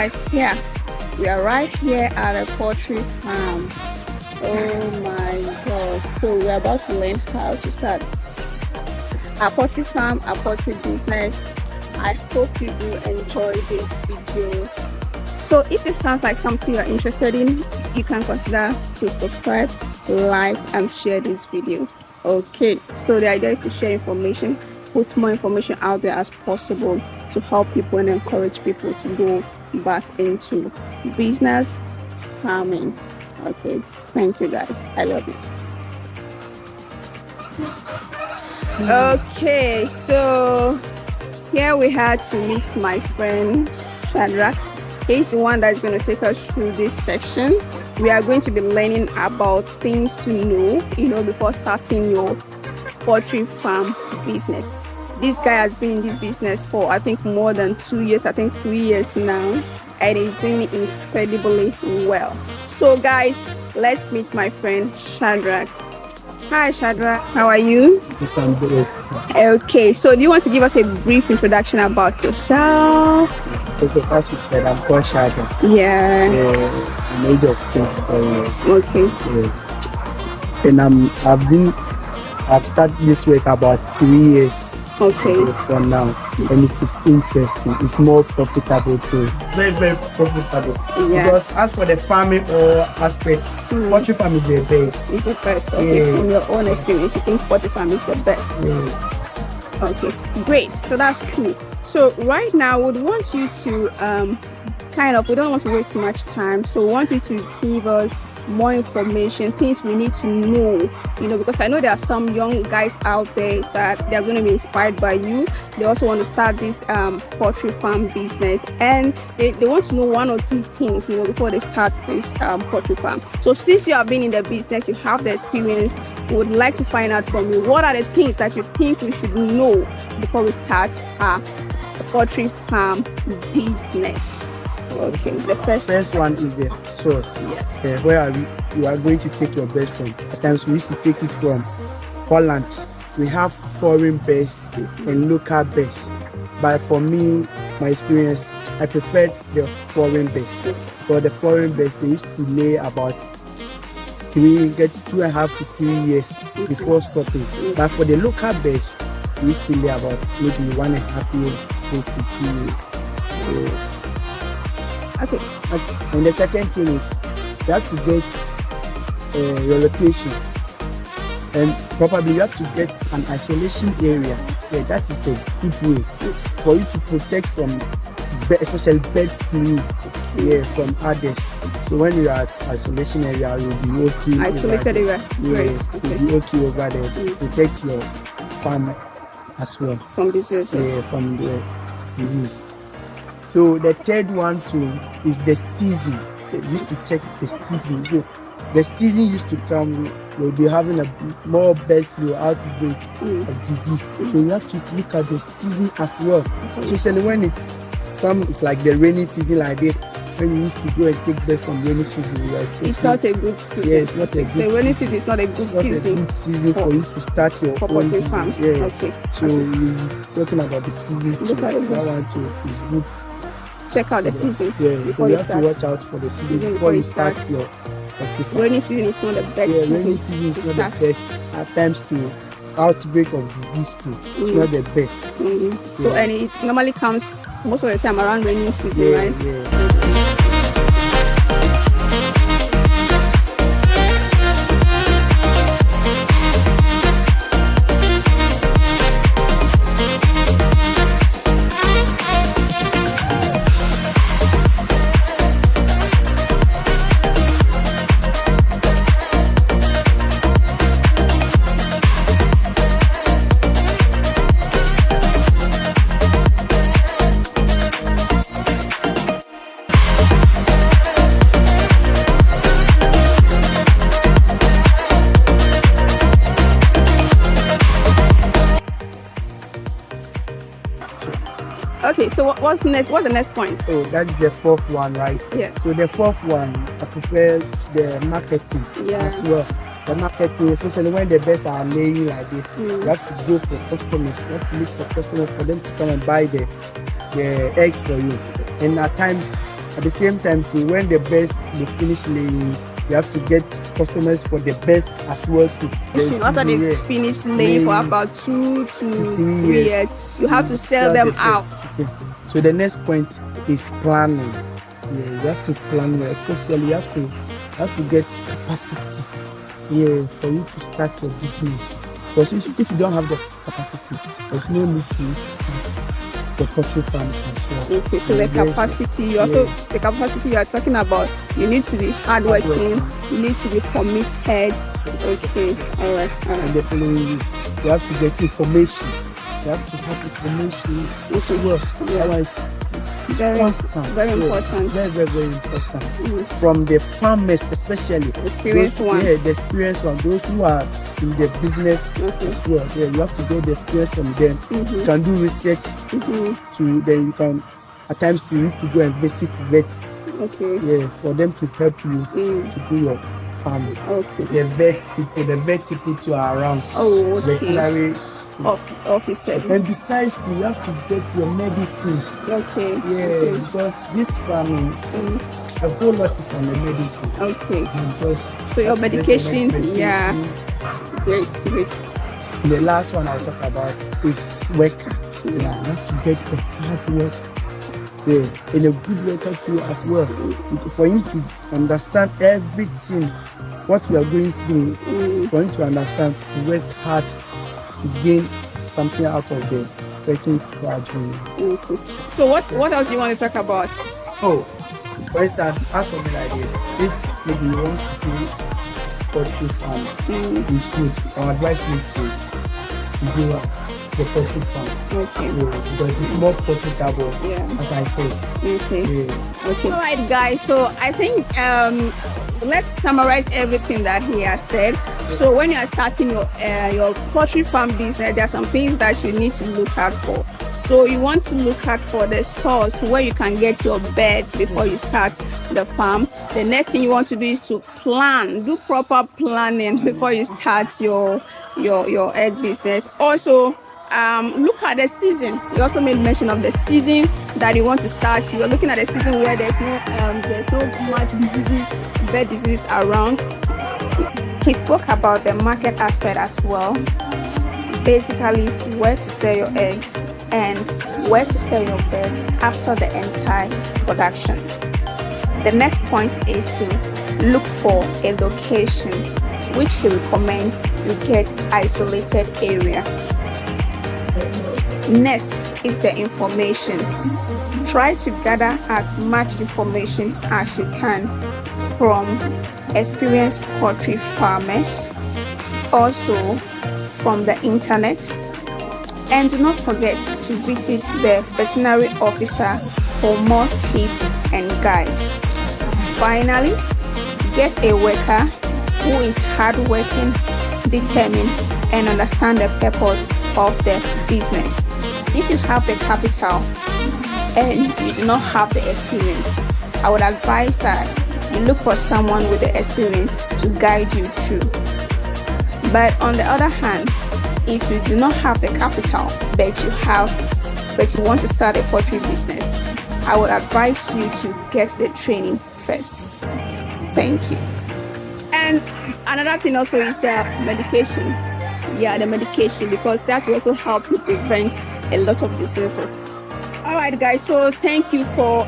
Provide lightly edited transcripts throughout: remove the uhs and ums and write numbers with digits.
guys, here we are right here at a poultry farm. Oh my god. So we're about to learn how to start a poultry farm, a poultry business. I hope you do enjoy this video. So if this sounds like something you're interested in, you can consider to subscribe, like and share this video. Okay, so the idea is to share information, put more information out there as possible to help people and encourage people to go back into business farming. Okay, thank you guys, I love you. Okay, so here we had to meet my friend Shadrach. He's the one that's going to take us through this section. We are going to be learning about things to know, before starting your poultry farm business. This guy has been in this business for I think more than 2 years, I think 3 years now, and he's doing it incredibly well. So guys, let's meet my friend Shadrach. Hi Shadrach, how are you? Yes, I'm good. Okay, so do you want to give us a brief introduction about yourself? So as you said, I'm called Shadrach. Yeah. I'm age of 24 years. Okay. And I've started this work about 3 years. Okay. For now, and it is interesting. It's more profitable too. Very, very profitable. Yeah. Because as for the farming aspect, poultry farm is the best. It's the best. Okay. Yeah. From your own experience, you think poultry farm is the best? Yeah. Okay, great. So that's cool. So right now, we want you to we don't want to waste much time. So we want you to give us more information, things we need to know, because I know there are some young guys out there that they're going to be inspired by you. They also want to start this poultry farm business, and they want to know one or two things, before they start this poultry farm. So since you have been in the business, you have the experience, we would like to find out from you, what are the things that you think we should know before we start a poultry farm business? Okay, the first one is the source. Yes. Where you are going to take your birds from. At times we used to take it from Holland. We have foreign birds and local birds. But for me, my experience, I prefer the foreign birds. For the foreign birds, they used to lay about 2.5 to 3 years before stopping. But for the local birds, we used to lay about maybe 1.5 years to 2 years. Okay. And the second thing is you have to get your location, and probably you have to get an isolation area. Yeah, that is the good way for you to protect from especially bird flu from others. So when you are at isolation area, you'll be okay. Isolated area. Great. Okay. You'll be okay over there. Protect your farm as well from diseases. Yeah, from the disease. So the third one too is the season. You used to check the season. So the season used to come, you'll be having a more bird flu outbreak of disease. So you have to look at the season as well. Especially when it's like the rainy season like this. When you used to go and take birds from rainy season, it's not a good season. Yeah, it's not a good season. So rainy season is not a good season. It's not a good season for you to start your poultry farm. Yeah. Okay. So you're talking about the season. Look at it. That one too is good. Check out the season. Yeah, before so you you have start. to watch out for the season before you start your poultry farm. Rainy season is not the best season. Rainy season is not the best. At times to outbreak of disease too. It's not the best. Yeah. So and it normally comes most of the time around rainy season, right? Yeah. Okay, so what's next? What's the next point? Oh, that's the fourth one, right? Yes. So the fourth one, I prefer the marketing as well. The marketing, especially when the birds are laying like this, you have to go for customers. You have to look for customers for them to come and buy the eggs for you. And at times, at the same time too, when the best they finish laying, you have to get customers for the best as well too. After they finish laying for about 2 to 3 years, you have to sell them out. Okay. So the next point is planning. Yeah, you have to plan, especially you have to get capacity. Yeah, for you to start your business. Because if you don't have the capacity, there's no need to start the poultry farm as well. Okay, so the capacity, the capacity you are talking about, you need to be hardworking, you need to be committed. Okay, all right. And the following is, you have to get information. You have to have information as well. Otherwise, very important. Very, very important. From the farmers, especially experienced one. Yeah, the experienced one. Those who are in the business as well. Yeah, you have to get the experience from them. You can do research. Then you can, at times, you need to go and visit vets. Okay. Yeah, for them to help you to do your farming. Okay. The vet people too are around. Oh, okay. Veterinary officers. And besides, you have to get your medicine. Okay. Yeah, because this farming, a whole lot is on the medicine. Okay. Because so your medication, yeah. Great. The last one I'll talk about is worker. Yeah, you have to get a hard work. Yeah, and a good worker too as well. For you to understand everything, what you are going through, for you to understand, to work hard, to gain something out of the working gradually. So what else do you want to talk about? Oh, for instance, as for me like this, if maybe you want to do poultry farm, it's good. I advise you to do what? The poultry farm. Okay. Yeah, because it's more profitable, as I said. Okay. Yeah. Okay. All right, guys. So I think let's summarize everything that he has said. So when you are starting your poultry farm business, there are some things that you need to look out for. So you want to look out for the source where you can get your birds before you start the farm. The next thing you want to do is to plan, do proper planning before you start your egg business. Also, look at the season. You also made mention of the season that you want to start. You are looking at a season where there's no much bird disease around. He spoke about the market aspect as well. Basically, where to sell your eggs and where to sell your birds after the entire production. The next point is to look for a location, which he recommends you get isolated area. Next is the information. Try to gather as much information as you can from experienced poultry farmers, also from the internet, and do not forget to visit the veterinary officer for more tips and guides. Finally, get a worker who is hardworking, determined, and understand the purpose of the business. If you have the capital and you do not have the experience, I would advise that you look for someone with the experience to guide you through. But on the other hand, if you do not have the capital but you want to start a poultry business, I would advise you to get the training first. Thank you. And another thing also is the medication. Yeah, the medication, because that will also help you prevent a lot of diseases. All right, guys, so thank you for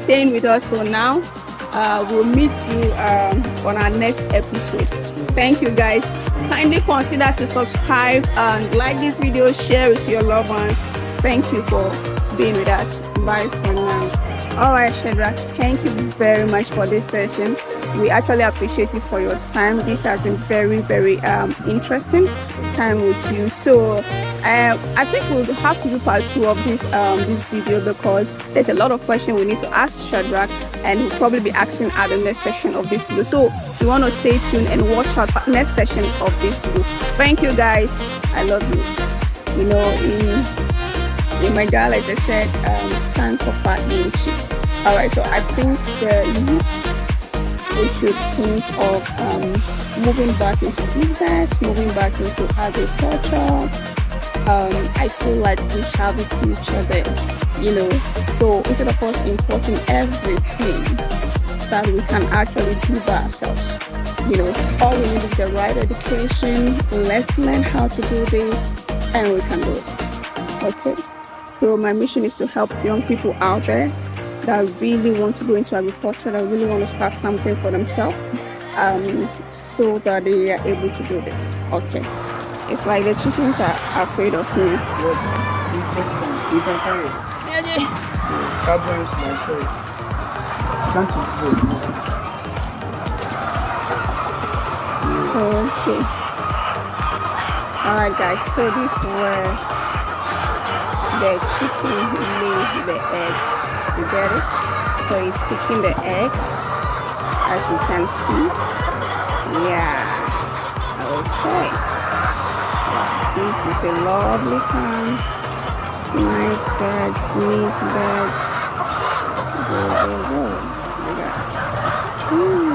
staying with us till now. We'll meet you on our next episode. Thank you, guys. Kindly consider to subscribe and like this video, share it with your loved ones. Thank you for being with us. Bye for now. All right, Shadrach, thank you very much for this session. We actually appreciate you for your time. This has been very, very interesting time with you. So I think we'll have to do part 2 of this video, because there's a lot of questions we need to ask Shadrach, and we'll probably be asking at the next section of this video. So you want to stay tuned and watch out for the next section of this video. Thank you, guys. I love you. You know, in my dialect they said Sankofa Inchi. All right, so I think we should think of moving back into business, moving back into agriculture. I feel like we have a future there, you know. So instead of us importing everything that we can actually do by ourselves, you know, all we need is the right education. Let's learn how to do this, and we can do it. Okay. So my mission is to help young people out there that really want to go into agriculture, that really want to start something for themselves, so that they are able to do this. Okay. It's like the chickens are afraid of me. What? You can carry it. Cabins myself. Can't you do it? Okay. Alright guys, so these were the chicken who laid the eggs. You get it? So he's picking the eggs, as you can see. Yeah. Okay. This is a lovely farm. Nice birds, neat birds. Go, go, go. Look at that.